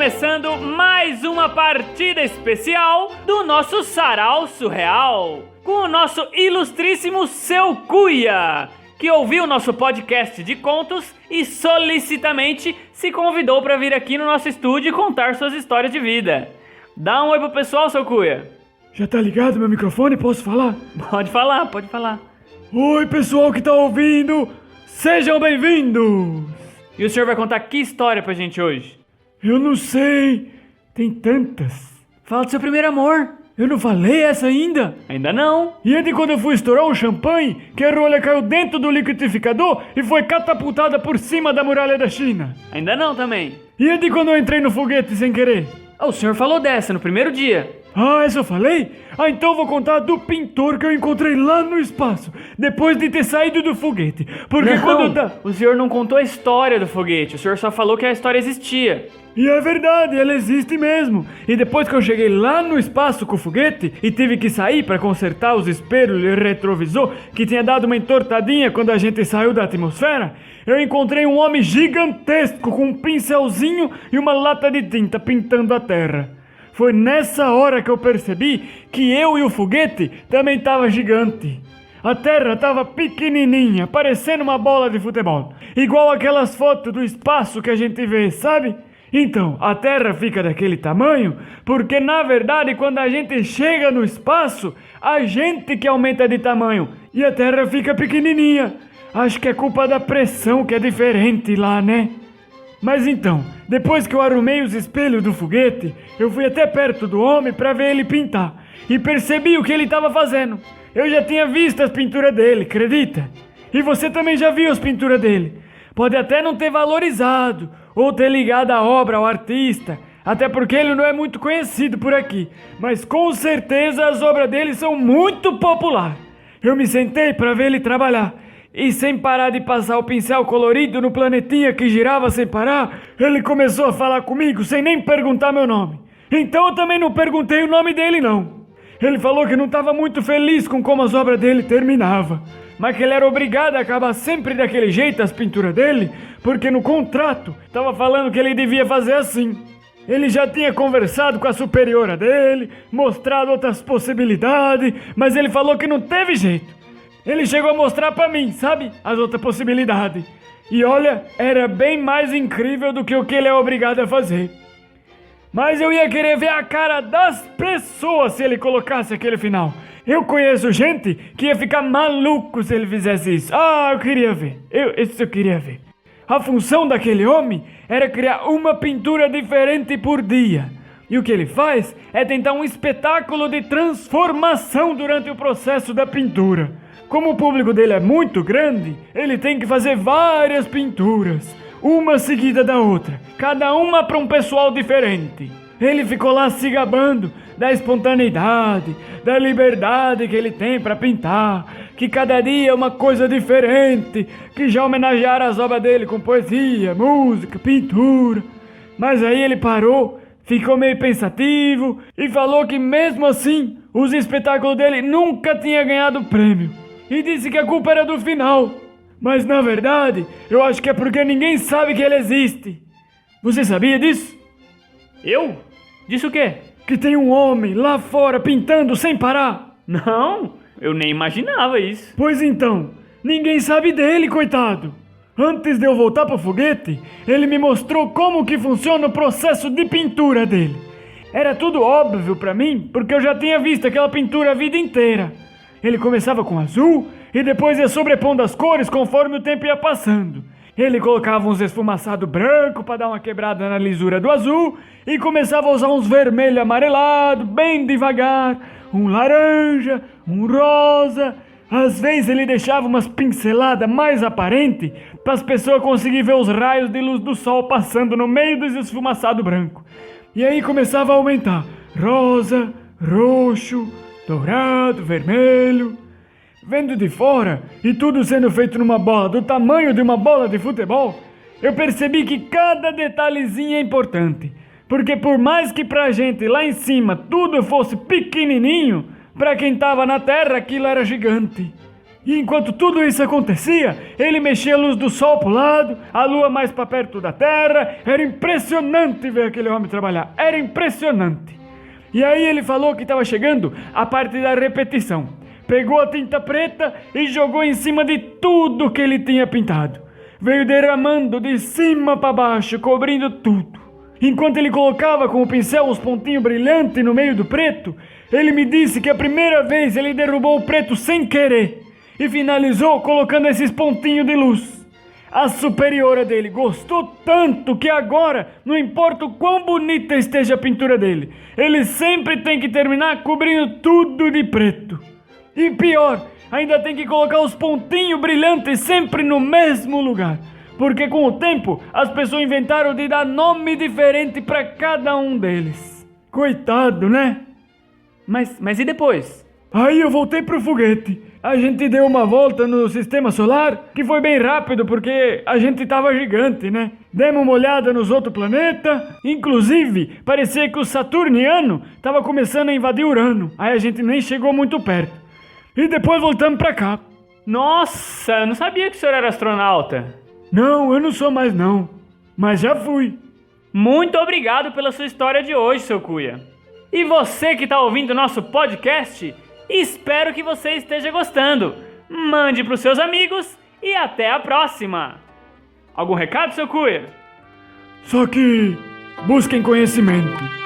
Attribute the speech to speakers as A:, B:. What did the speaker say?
A: começando mais uma partida especial do nosso Sarau Surreal, com o nosso ilustríssimo Seu Cuia, que ouviu o nosso podcast de contos e solicitamente se convidou para vir aqui no nosso estúdio e contar suas histórias de vida. Dá um oi pro pessoal, Seu Cuia.
B: Já tá ligado meu microfone? Posso falar?
A: Pode falar, pode falar.
B: Oi, pessoal que tá ouvindo, sejam bem-vindos!
A: E o senhor vai contar que história pra gente hoje?
B: Eu não sei, tem tantas.
A: Fala do seu primeiro amor.
B: Eu não falei essa ainda?
A: Ainda não.
B: E é de quando eu fui estourar um champanhe, que a rolha caiu dentro do liquidificador e foi catapultada por cima da muralha da China?
A: Ainda não também.
B: E é de quando eu entrei no foguete sem querer?
A: O senhor falou dessa no primeiro dia.
B: Ah, essa eu falei? Então vou contar do pintor que eu encontrei lá no espaço, depois de ter saído do foguete. Porque
A: não,
B: quando
A: o senhor não contou a história do foguete, o senhor só falou que a história existia.
B: E é verdade, ela existe mesmo. E depois que eu cheguei lá no espaço com o foguete e tive que sair para consertar os espelhos e retrovisor que tinha dado uma entortadinha quando a gente saiu da atmosfera, eu encontrei um homem gigantesco com um pincelzinho e uma lata de tinta pintando a Terra. Foi nessa hora que eu percebi que eu e o foguete também tava gigante. A Terra tava pequenininha, parecendo uma bola de futebol. Igual aquelas fotos do espaço que a gente vê, sabe? Então, a Terra fica daquele tamanho porque, na verdade, quando a gente chega no espaço, a gente que aumenta de tamanho e a Terra fica pequenininha. Acho que é culpa da pressão que é diferente lá, né? Mas então, depois que eu arrumei os espelhos do foguete, eu fui até perto do homem para ver ele pintar e percebi o que ele estava fazendo. Eu já tinha visto as pinturas dele, acredita? E você também já viu as pinturas dele. Pode até não ter valorizado ou ter ligado a obra ao artista, até porque ele não é muito conhecido por aqui, mas com certeza as obras dele são muito populares. Eu me sentei para ver ele trabalhar. E sem parar de passar o pincel colorido no planetinha que girava sem parar, ele começou a falar comigo sem nem perguntar meu nome. Então eu também não perguntei o nome dele não. Ele falou que não estava muito feliz com como as obras dele terminavam, mas que ele era obrigado a acabar sempre daquele jeito as pinturas dele, porque no contrato estava falando que ele devia fazer assim. Ele já tinha conversado com a superiora dele, mostrado outras possibilidades, mas ele falou que não teve jeito. Ele chegou a mostrar pra mim, sabe? As outras possibilidades. E olha, era bem mais incrível do que o que ele é obrigado a fazer. Mas eu ia querer ver a cara das pessoas se ele colocasse aquele final. Eu conheço gente que ia ficar maluco se ele fizesse isso. Ah, eu queria ver. Isso eu queria ver. A função daquele homem era criar uma pintura diferente por dia. E o que ele faz é tentar um espetáculo de transformação durante o processo da pintura. Como o público dele é muito grande, ele tem que fazer várias pinturas, uma seguida da outra, cada uma para um pessoal diferente. Ele ficou lá se gabando da espontaneidade, da liberdade que ele tem para pintar, que cada dia é uma coisa diferente, que já homenagearam as obras dele com poesia, música, pintura. Mas aí ele parou, ficou meio pensativo e falou que mesmo assim os espetáculos dele nunca tinham ganhado prêmio. E disse que a culpa era do final. Mas na verdade, eu acho que é porque ninguém sabe que ele existe. Você sabia disso?
A: Eu? Disse o quê?
B: Que tem um homem lá fora pintando sem parar.
A: Não, eu nem imaginava isso.
B: Pois então, ninguém sabe dele, coitado. Antes de eu voltar pro foguete, ele me mostrou como que funciona o processo de pintura dele. Era tudo óbvio pra mim, porque eu já tinha visto aquela pintura a vida inteira. Ele começava com azul e depois ia sobrepondo as cores conforme o tempo ia passando. Ele colocava uns esfumaçados brancos para dar uma quebrada na lisura do azul e começava a usar uns vermelho amarelado, bem devagar, um laranja, um rosa. Às vezes ele deixava umas pinceladas mais aparentes para as pessoas conseguirem ver os raios de luz do sol passando no meio dos esfumaçados brancos. E aí começava a aumentar, rosa, roxo, dourado, vermelho. Vendo de fora e tudo sendo feito numa bola do tamanho de uma bola de futebol, eu percebi que cada detalhezinho é importante. Porque por mais que pra gente lá em cima tudo fosse pequenininho, pra quem tava na terra aquilo era gigante. E enquanto tudo isso acontecia, ele mexia a luz do sol pro lado, a lua mais pra perto da terra. Era impressionante ver aquele homem trabalhar, era impressionante. E aí ele falou que estava chegando a parte da repetição. Pegou a tinta preta e jogou em cima de tudo que ele tinha pintado. Veio derramando de cima para baixo, cobrindo tudo. Enquanto ele colocava com o pincel os pontinhos brilhantes no meio do preto, ele me disse que a primeira vez ele derrubou o preto sem querer e finalizou colocando esses pontinhos de luz. A superiora dele gostou tanto que agora, não importa o quão bonita esteja a pintura dele, ele sempre tem que terminar cobrindo tudo de preto. E pior, ainda tem que colocar os pontinhos brilhantes sempre no mesmo lugar. Porque com o tempo, as pessoas inventaram de dar nome diferente para cada um deles. Coitado, né?
A: Mas e depois?
B: Aí eu voltei pro foguete. A gente deu uma volta no sistema solar, que foi bem rápido porque a gente tava gigante, né? Demos uma olhada nos outros planetas. Inclusive, parecia que o saturniano tava começando a invadir Urano. Aí a gente nem chegou muito perto. E depois voltamos pra cá.
A: Nossa, eu não sabia que o senhor era astronauta.
B: Não, eu não sou mais não. Mas já fui.
A: Muito obrigado pela sua história de hoje, seu Cuia. E você que está ouvindo o nosso podcast, espero que você esteja gostando. Mande para os seus amigos e até a próxima. Algum recado, seu Cuia?
B: Só que busquem conhecimento.